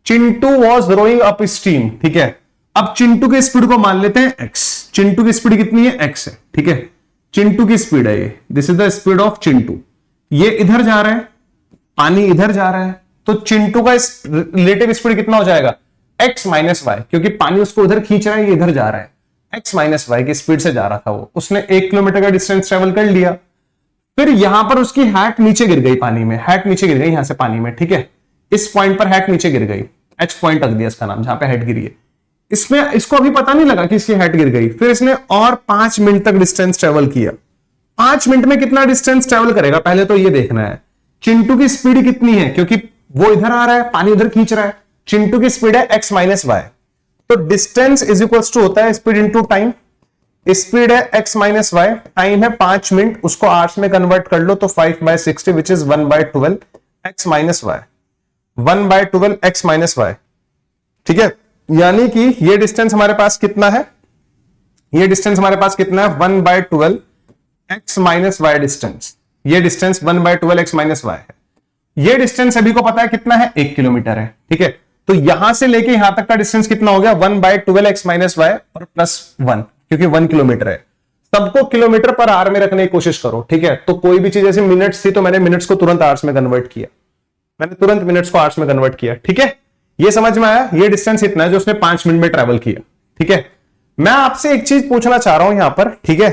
Chintu was rowing upstream, ठीक है। अब चिंटू की स्पीड को मान लेते हैं x, चिंटू की स्पीड कितनी है x है, ठीक है। चिंटू की स्पीड है ये, this is the speed of Chintu. ये इधर जा रहा है, पानी इधर जा रहा है, तो चिंटू का रिलेटिव स्पीड कितना हो जाएगा, x माइनस वाई, क्योंकि पानी उसको उधर खींच रहा है, ये इधर जा रहा है, x माइनस वाई की स्पीड से जा रहा था वो। उसने 1 किलोमीटर का डिस्टेंस ट्रेवल कर लिया। फिर यहां पर उसकी हैट नीचे गिर गई पानी में, हैट नीचे गिर गई यहां से पानी में, ठीक है। इस पॉइंट पर हैट नीचे गिर गई, एच पॉइंट रख दिया इसका नाम, जहां पे हैट गिरी है। इसमें इसको अभी पता नहीं लगा कि इसकी हैट गिर गई। फिर इसने और 5 मिनट तक डिस्टेंस ट्रेवल किया। 5 मिनट में कितना डिस्टेंस ट्रेवल करेगा, पहले तो ये देखना है। चिंटू की स्पीड कितनी है, क्योंकि वो इधर आ रहा है, पानी उधर खींच रहा है। चिंटू की स्पीड है x माइनस वाई। तो डिस्टेंस इज इक्वल्स टू होता है स्पीड इंटू टाइम। स्पीड है x माइनस वाई, टाइम है 5 मिनट, उसको आवर्स में कन्वर्ट कर लो तो 5/60 which is 1/12 x minus y, 1/12 x minus y. ठीक है, यानी कि ये डिस्टेंस हमारे पास कितना है, ये डिस्टेंस हमारे पास कितना है 1/12 x माइनस वाई डिस्टेंस। ये डिस्टेंस 1/12 x माइनस वाई है। ये डिस्टेंस सभी को पता है कितना है, 1 किलोमीटर है। ठीक है, तो यहां से लेके यहां तक का डिस्टेंस कितना हो गया 1/12 x माइनस वाई और +1, क्योंकि 1 किलोमीटर है। सबको किलोमीटर पर आवर में रखने की कोशिश करो। ठीक है, तो कोई भी चीज जैसे मिनट्स थी तो मैंने मिनट्स को तुरंत आवर्स में कन्वर्ट किया, मैंने तुरंत मिनट्स को आवर्स में कन्वर्ट किया। ठीक है, ये समझ में आया। ये डिस्टेंस इतना है जो उसने 5 मिनट में ट्रेवल किया। ठीक है, मैं आपसे एक चीज पूछना चाह रहा हूं यहां पर। ठीक है,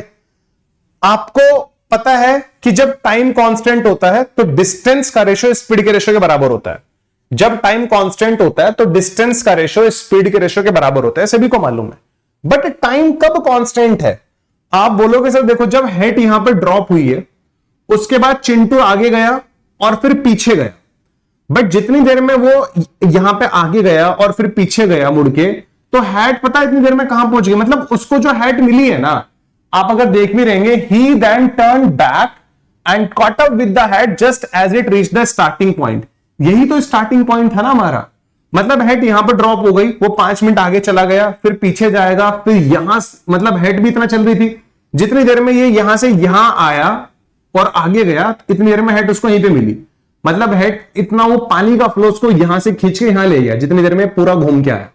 आपको पता है कि जब टाइम कांस्टेंट होता है तो डिस्टेंस का रेशियो स्पीड के रेशियो के बराबर होता है। जब टाइम कांस्टेंट होता है तो डिस्टेंस का रेशियो स्पीड के रेशियो के बराबर होता है, सभी को मालूम है। बट टाइम कब कांस्टेंट है? आप बोलोगे सर देखो, जब हेड यहां पर ड्रॉप हुई है उसके बाद चिंटू आगे गया और फिर पीछे गया, बट जितनी देर में वो यहां पे आगे गया और फिर पीछे गया मुड़ के, तो हेड पता है इतनी देर में कहां पहुंच गई। मतलब उसको जो हेड मिली है ना, आप अगर देख भी रहेंगे, he then turn back and caught up with the head just as it reach the starting point. यही तो स्टार्टिंग पॉइंट था ना हमारा। मतलब हेड यहां पर ड्रॉप हो गई, वो 5 मिनट आगे चला गया, फिर पीछे जाएगा, फिर यहां मतलब हेड भी इतना चल रही थी, जितनी देर में ये यहां से यहां आया और आगे गया इतनी देर में हेड उसको यहीं पे मिली। मतलब हेड इतना वो पानी का फ्लो उसको यहां से खींच के यहां ले गया जितनी देर में पूरा घूम के आया।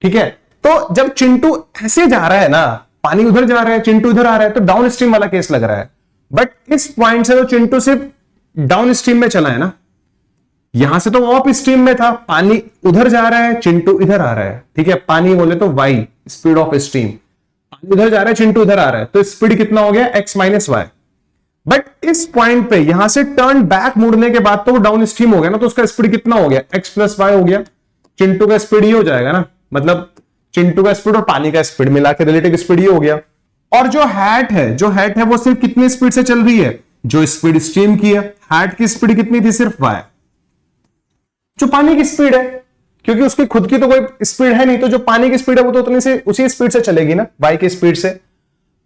ठीक है, तो जब चिंटू ऐसे जा रहा है ना, पानी उधर जा रहा है, चिंटू इधर आ रहा है, तो डाउन स्ट्रीम वाला केस लग रहा है। बट इस पॉइंट से तो चिंटू सिर्फ डाउन स्ट्रीम में चला है ना, यहां से तो अप स्ट्रीम में था, पानी उधर जा रहा है, चिंटू इधर आ रहा है। ठीक है, पानी बोले तो वाई, स्पीड ऑफ स्ट्रीम, पानी उधर जा रहा है, चिंटू इधर आ रहा है, तो स्पीड कितना हो गया x माइनस वाई। बट इस पॉइंट पे यहां से टर्न बैक मुड़ने के बाद तो वो डाउन स्ट्रीम हो गया ना, तो उसका स्पीड कितना हो गया x प्लस वाई हो गया। चिंटू का स्पीड ही हो जाएगा ना, मतलब चिंटू का स्पीड और पानी का स्पीड मिला के रिलेटिव स्पीड ही हो गया। और जो हैट है वो सिर्फ कितनी स्पीड से चल रही है, जो स्पीड स्ट्रीम की है। हैट की स्पीड कितनी थी, सिर्फ y, जो पानी की स्पीड है, क्योंकि उसकी खुद की तो कोई स्पीड है नहीं, तो जो पानी की स्पीड है वो तो उतनी से उसी स्पीड से चलेगी ना, y की स्पीड से।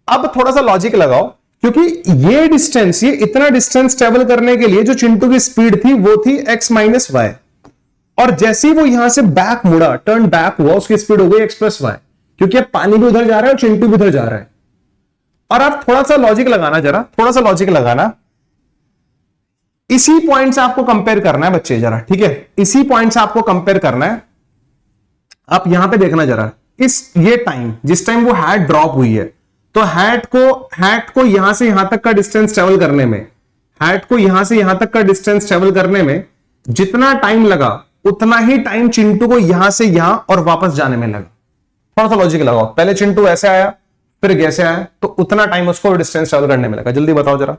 अब थोड़ा सा लॉजिक लगाओ, क्योंकि ये डिस्टेंस, ये इतना डिस्टेंस ट्रेवल करने के लिए जो चिंटू की स्पीड थी वो थी x माइनस वाई, और जैसे ही वो यहां से बैक मुड़ा, टर्न बैक हुआ, उसकी स्पीड हो गई x प्लस वाई, क्योंकि अब पानी भी उधर जा रहा है और चिंटू भी उधर जा रहा है। और आप थोड़ा सा लॉजिक लगाना, जरा थोड़ा सा लॉजिक लगाना, इसी पॉइंट से आपको कंपेयर करना है बच्चे जरा। ठीक है, इसी पॉइंट से आपको कंपेयर करना है। आप यहां पे देखना जरा, इस ये टाइम जिस टाइम वो हैट ड्रॉप हुई है, तो हैट को यहां से यहां तक का डिस्टेंस ट्रेवल करने में, हैट को यहां से यहां तक का डिस्टेंस ट्रेवल करने में जितना टाइम लगा, उतना ही टाइम चिंटू को यहां से यहां और वापस जाने में लगा। थोड़ा सा लॉजिक लगाओ, पहले चिंटू ऐसे आया फिर कैसे आया, तो उतना टाइम उसको डिस्टेंस ट्रेवल करने में लगा। जल्दी बताओ जरा,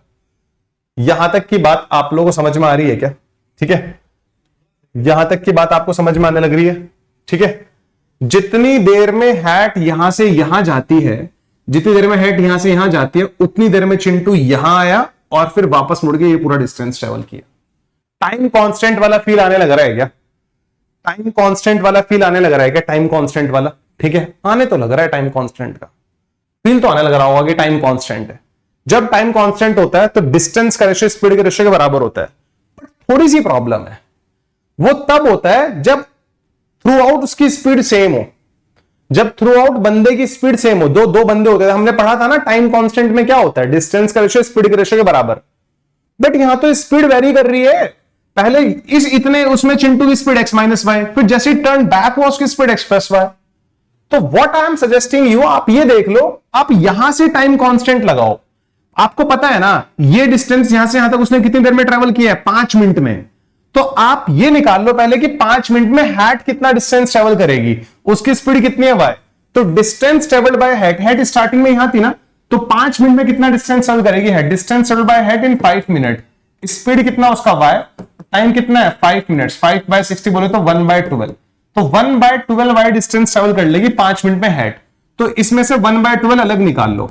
यहां तक की बात आप लोगों को समझ में आ रही है क्या? ठीक है, यहां तक की बात आपको समझ में आने लग रही है? ठीक है, जितनी देर में हैट यहां से यहां जाती है, जितनी देर में हैट यहां से यहां जाती है, उतनी देर में चिंटू यहां आया और फिर वापस मुड़ के ये पूरा डिस्टेंस ट्रेवल किया। टाइम कांस्टेंट वाला फील आने लग रहा है क्या? टाइम कांस्टेंट वाला फील आने लग रहा है क्या? टाइम कांस्टेंट वाला, ठीक है, आने तो लग रहा है, टाइम कांस्टेंट का फील तो आने लग रहा होगा कि टाइम कांस्टेंट है। जब टाइम कांस्टेंट होता है तो डिस्टेंस का रेशियो स्पीड के रेशियो के बराबर होता है। थोड़ी सी प्रॉब्लम है, वो तब होता है जब थ्रू आउट उसकी स्पीड सेम हो, जब थ्रू आउट बंदे की स्पीड सेम हो। दो बंदे होते हैं, हमने पढ़ा था ना टाइम कांस्टेंट में क्या होता है, डिस्टेंस का रेशियो स्पीड के रेशियो के बराबर। बट यहां तो स्पीड वेरी कर रही है, पहले इतने उसमें चिंटू की स्पीड x माइनस वाई, फिर जैसे टर्न बैक हुआ उसकी स्पीड x प्लस वाई। तो what I am suggesting you, आप ये देख लो, आप यहां से टाइम कांस्टेंट लगाओ। आपको पता है ना ये डिस्टेंस यहां से यहां तक उसने कितनी देर में ट्रेवल किया है, 5 मिनट में। तो आप ये निकाल लो पहले कि 5 मिनट में हैट कितना डिस्टेंस ट्रेवल करेगी, उसकी स्पीड कितनी है y। तो distance travelled by hat, hat starting में यहां थी ना, तो 5 मिनट में कितना डिस्टेंस ट्रेवल करेगी hat, distance travelled by hat in 5 minute. Speed कितना उसका y, टाइम कितना है 5 मिनट्स, 5/60 बोले तो 1/12, तो 1/12 y डिस्टेंस ट्रेवल कर लेगी 5 मिनट में हैट। तो इसमें से 1/12 अलग निकाल लो,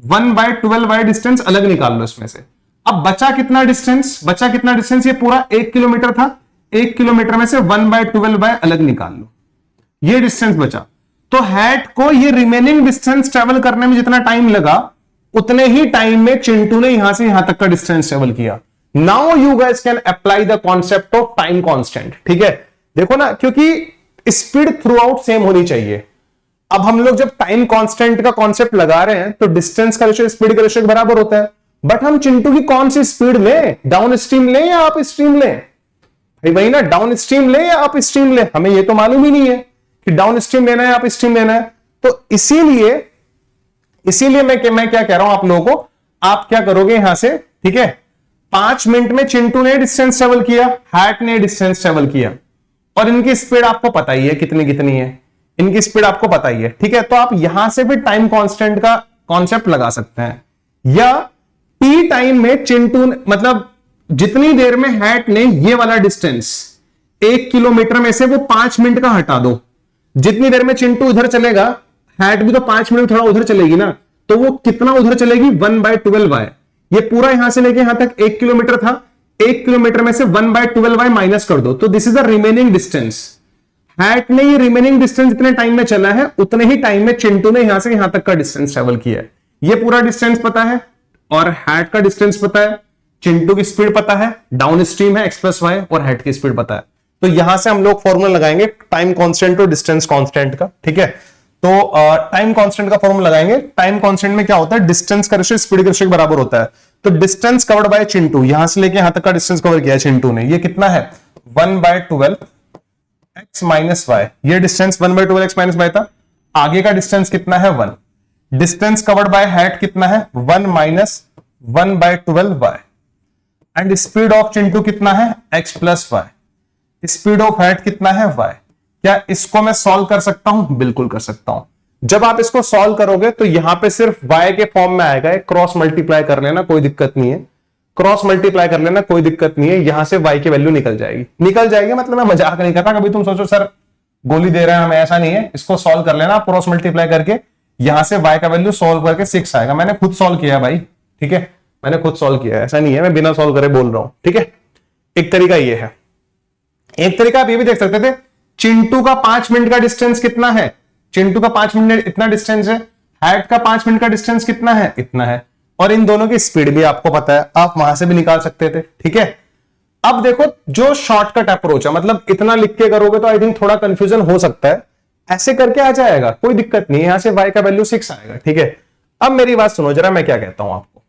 1/12 y डिस्टेंस अलग निकाल लो इसमें से। अब बचा कितना डिस्टेंस, ये पूरा 1 किलोमीटर था, 1 किलोमीटर में से 1/12 y अलग निकाल लो। ये डिस्टेंस बचा। तो हैट को ये रिमेनिंग डिस्टेंस ट्रेवल करने में जितना टाइम लगा उतने ही टाइम में चिंटू ने यहां से यहां तक का डिस्टेंस ट्रेवल किया। Now you guys can apply the concept of time constant. ठीक है, देखो ना, क्योंकि स्पीड थ्रू आउट सेम होनी चाहिए। अब हम लोग जब टाइम कांस्टेंट का कॉन्सेप्ट लगा रहे हैं तो डिस्टेंस का रेशियो स्पीड का रेशियो बराबर होता है। बट हम चिंटू की कौन सी स्पीड लें, डाउन स्ट्रीम लें या अप स्ट्रीम लें? भाई वही ना, डाउन स्ट्रीम लें या अप स्ट्रीम लें, हमें ये तो मालूम ही नहीं है कि डाउन स्ट्रीम लेना है अप स्ट्रीम लेना है। तो इसीलिए मैं क्या कह रहा हूं आप लोगों को, आप क्या करोगे यहां से, ठीक है, 5 मिनट में चिंटू ने डिस्टेंस ट्रेवल किया, हैट ने डिस्टेंस ट्रेवल किया, और इनकी स्पीड आपको पता ही है कितनी कितनी है, इनकी स्पीड आपको पता ही है। ठीक है, तो आप यहां से भी टाइम कांस्टेंट का कॉन्सेप्ट लगा सकते हैं। या टी टाइम में चिंटू, मतलब जितनी देर में हैट ने ये वाला डिस्टेंस 1 किलोमीटर में से वो 5 मिनट का हटा दो, जितनी देर में चिंटू इधर चलेगा हैट भी तो 5 मिनट थोड़ा उधर चलेगी ना, तो वो कितना उधर चलेगी, 1/12y। ये पूरा यहां से लेके यहां तक 1 किलोमीटर था, 1 किलोमीटर में से 1/12y माइनस कर दो, तो this is the remaining distance. Hat ने ये रिमेनिंग डिस्टेंस जितने टाइम में चला है उतने ही टाइम में चिंटू ने यहां से यहां तक का डिस्टेंस ट्रेवल किया है। ये पूरा डिस्टेंस पता है और हैट का डिस्टेंस पता है, चिंटू की स्पीड पता है, डाउन स्ट्रीम है x+y, और हैट की स्पीड पता है। तो यहां से हम लोग फॉर्मूला लगाएंगे टाइम कांस्टेंट और डिस्टेंस कांस्टेंट का। ठीक है, तो टाइम कांस्टेंट का फॉर्मूला लगाएंगे। टाइम कांस्टेंट में क्या होता है, डिस्टेंस का रेशियो स्पीड के रेशियो के बराबर होता है। तो डिस्टेंस कवर्ड बाय चिंटू, यहां से लेके यहां तक का डिस्टेंस कवर किया चिंटू ने, ये कितना है, 1/12 x-y। ये डिस्टेंस 1/12 x-y था। आगे का डिस्टेंस कितना है, 1। डिस्टेंस कवर्ड बाय हैट कितना है, 1 - 1/12y। And speed of Chintu कितना है, x+y। स्पीड ऑफ हैट कितना है, y। क्या इसको मैं सॉल्व कर सकता हूं? बिल्कुल कर सकता हूं। जब आप इसको सॉल्व करोगे तो यहां पे सिर्फ y के फॉर्म में आएगा, क्रॉस मल्टीप्लाई कर लेना, कोई दिक्कत नहीं है, क्रॉस मल्टीप्लाई कर लेना, कोई दिक्कत नहीं है। यहां से y की वैल्यू निकल जाएगी, मतलब मैं मजाक नहीं कर रहा। कभी तुम सोचो सर गोली दे रहे हैं हमें, ऐसा नहीं है। इसको सॉल्व कर लेना, क्रॉस मल्टीप्लाई करके यहां से y का वैल्यू सॉल्व करके 6 आएगा। मैंने खुद सॉल्व किया भाई, ठीक है, मैंने खुद सॉल्व किया है, ऐसा नहीं है मैं बिना सॉल्व करे बोल रहा हूं। ठीक है, एक तरीका ये है। एक तरीका आप ये भी देख सकते थे, चिंटू का 5 मिनट का डिस्टेंस कितना है, चिंटू का 5 मिनट इतना डिस्टेंस है, हैट का 5 मिनट का डिस्टेंस कितना है, इतना है, और इन दोनों की स्पीड भी आपको पता है, आप वहां से भी निकाल सकते थे। ठीक है, अब देखो जो शॉर्टकट अप्रोच है, मतलब इतना लिख के करोगे तो आई थिंक थोड़ा कंफ्यूजन हो सकता है, ऐसे करके आ जाएगा, कोई दिक्कत नहीं है। यहां से y का वैल्यू 6 आएगा। ठीक है, अब मेरी बात सुनो जरा, मैं क्या कहता हूं आपको,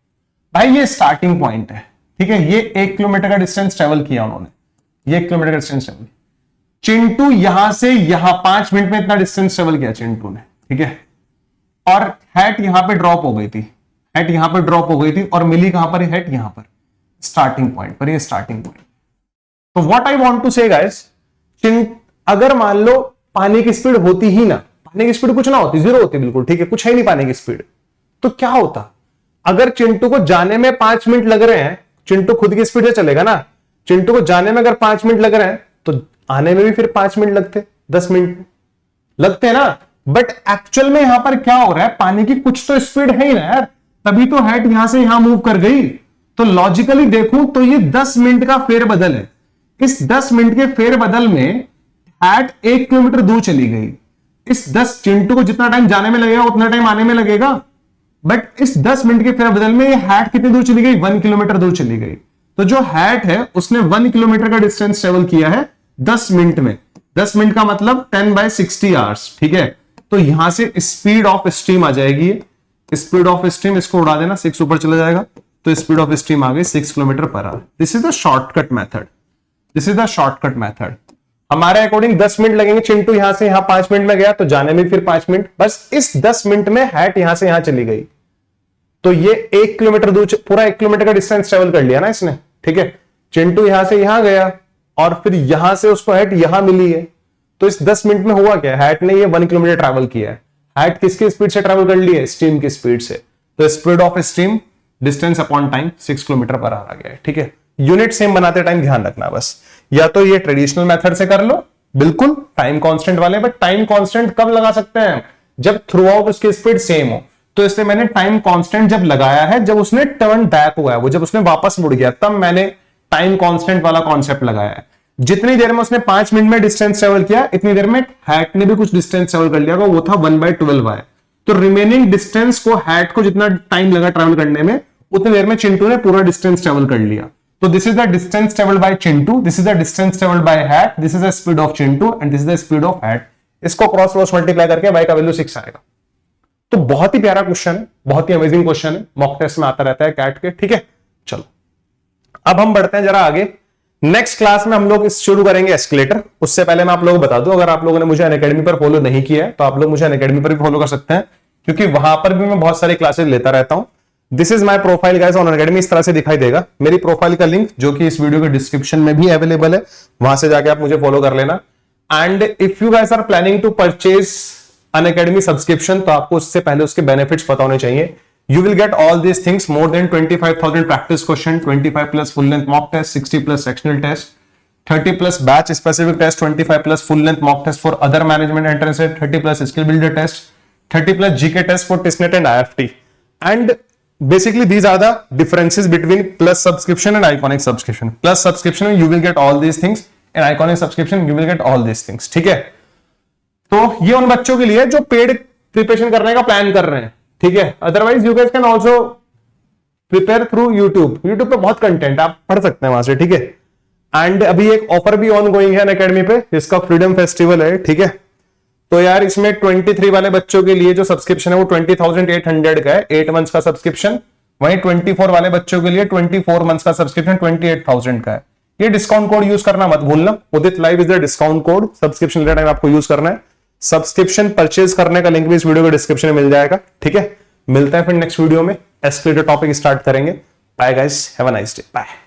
भाई ये स्टार्टिंग पॉइंट है, ठीक है, ये 1 किलोमीटर का डिस्टेंस ट्रेवल किया उन्होंने, ये 1 किलोमीटर का डिस्टेंस ट्रेवल, चिंटू यहां से यहां 5 मिनट में इतना डिस्टेंस ट्रेवल किया चिंटू ने। ठीक है, और हैट यहां पे ड्रॉप हो गई थी, हैट यहां पे ड्रॉप हो गई थी, और मिली कहां पर, हैट यहां पर स्टार्टिंग पॉइंट पर, ये स्टार्टिंग पॉइंट। तो व्हाट आई वांट टू से गाइस, अगर मान लो पानी की स्पीड होती ही ना, पानी की स्पीड कुछ ना होती, 0 होती बिल्कुल, ठीक है, कुछ है नहीं पानी की स्पीड, तो क्या होता, अगर चिंटू को जाने में 5 मिनट लग रहे हैं, चिंटू खुद की स्पीड से चलेगा ना, चिंटू को जाने में अगर 5 मिनट लग रहे हैं तो आने में भी फिर 5 मिनट लगते, 10 मिनट लगते हैं ना। बट एक्चुअल में यहां पर क्या हो रहा है, पानी की कुछ तो स्पीड है ही ना यार, तभी तो हैट यहां से यहां मूव कर गई। तो लॉजिकली देखूं तो ये 10 मिनट का फेरबदल है। इस 10 मिनट के फेरबदल में हैट 1 किलोमीटर दूर चली गई। इस 10 चिंटू को जितना टाइम जाने में लगेगा उतना टाइम आने में लगेगा, बट इस 10 मिनट के फेरबदल में ये हैट कितनी दूर चली गई, 1 किलोमीटर दूर चली गई। तो जो हैट है उसने 1 किलोमीटर का डिस्टेंस ट्रेवल किया है 10 मिनट में। 10 मिनट का मतलब 10/60 आवर्स। ठीक है, तो यहां से स्पीड ऑफ स्ट्रीम आ जाएगी, स्पीड ऑफ स्ट्रीम, इसको उड़ा देना, 6 ऊपर चला जाएगा, तो स्पीड ऑफ स्ट्रीम आ गई 6 kilometre per hour. This is the shortcut method, this is the shortcut method. हमारे अकॉर्डिंग 10 मिनट लगेंगे, चिंटू यहां से यहां 5 मिनट में गया तो जाने में फिर 5 मिनट, बस इस 10 मिनट में हैट यहां से यहां चली गई, तो ये 1 किलोमीटर दूर, पूरा 1 किलोमीटर का डिस्टेंस ट्रेवल कर लिया ना इसने। ठीक है, चिंटू यहां से यहां गया और फिर यहां से उसको हैट यहां मिली है, तो इस 10 मिनट में हुआ क्या, हैट ने ये 1 किलोमीटर ट्रैवल किया है। हैट किसकी स्पीड से ट्रैवल कर ली है, स्ट्रीम की स्पीड से, तो speed of stream distance upon time 6 kilometre पर आ गया है। ठीक है, यूनिट सेम बनाते टाइम ध्यान रखना बस, या तो ये ट्रेडिशनल मेथड से कर लो बिल्कुल टाइम कांस्टेंट वाले, बट टाइम कांस्टेंट कब लगा सकते हैं, जब थ्रू आउट उसकी स्पीड सेम हो। तो इसलिए मैंने टाइम कांस्टेंट जब लगाया है, जब उसने टर्न बैक हुआ है, वो जब उसने वापस मुड़ गया, तब मैंने टाइम कांस्टेंट वाला कॉन्सेप्ट लगाया है। जितनी देर में उसने 5 मिनट में डिस्टेंस ट्रेवल किया, इतनी देर में हैट ने भी कुछ डिस्टेंस ट्रेवल कर लिया, वो था 1/12 तो रिमेनिंग डिस्टेंस को हैट को जितना टाइम लगा ट्रेवल करने में, उतनी देर में चिंटू ने पूरा डिस्टेंस ट्रेवल कर लिया। तो this is the distance travelled by Chintu, this is the distance travelled by hat, this is the speed of Chintu and this is the speed of hat. इसको क्रॉस मल्टीप्लाई करके y का वैल्यू 6 आएगा। तो बहुत ही प्यारा क्वेश्चन है, बहुत ही अमेजिंग क्वेश्चन है, मॉक टेस्ट में आता रहता है कैट के। ठीक है, चलो अब हम बढ़ते हैं जरा आगे। नेक्स्ट क्लास में हम लोग शुरू करेंगे एस्केलेटर। उससे पहले मैं आप लोगों को बता दूं, अगर आप लोगों ने मुझे अनअकैडमी पर फॉलो नहीं किया है तो आप लोग मुझे अनअकैडमी पर भी फॉलो कर सकते हैं, क्योंकि वहां पर भी मैं बहुत सारी क्लासेस लेता रहता हूं। This is my profile guys on Unacademy, इस तरह से दिखाई देगा। मेरी प्रोफाइल का लिंक जो कि इस वीडियो के डिस्क्रिप्शन में भी अवेलेबल है, वहां से जाके आप मुझे फॉलो कर लेना। And if you guys are planning to purchase Unacademy subscription, तो आपको उससे पहले उसके बेनिफिट्स पता होने चाहिए। You will get all these things, more than 25,000 practice question, 25 plus full length mock test, 60 plus sectional test, 30 plus batch specific test, 25 plus full length mock test for other management entrance, 30 plus skill builder test, 30 plus GK test for TISNET and IFT. And basically these are the differences between plus subscription and iconic subscription. Plus subscription you will get all these things, and iconic subscription you will get all these things. ठीक है, तो ये उन बच्चों के लिए जो paid preparation करने का प्लान कर रहे हैं। ठीक है, otherwise you guys can also prepare through YouTube पे बहुत कंटेंट आप पढ़ सकते हैं वहां से। ठीक है, एंड अभी एक ऑफर भी ऑन गोइंग है अनअकैडमी पे, जिसका फ्रीडम फेस्टिवल है। ठीक है, तो यार इसमें 23 वाले बच्चों के लिए जो सब्सक्रिप्शन है वो 20,800 का है, 8 मंथ्स का सब्सक्रिप्शन। वहीं 24 वाले बच्चों के लिए 24 मंथ्स का सब्सक्रिप्शन 28,000 का है। ये डिस्काउंट कोड यूज करना मत भूलना, Udit live is the discount code, subscription लेते टाइम आपको यूज करना है। सब्सक्रिप्शन परचेज करने का लिंक भी इस वीडियो के डिस्क्रिप्शन में मिल जाएगा। ठीक है, मिलता है फिर नेक्स्ट वीडियो में, एस्केलेटर टॉपिक स्टार्ट करेंगे। Bye guys, have a nice day, bye.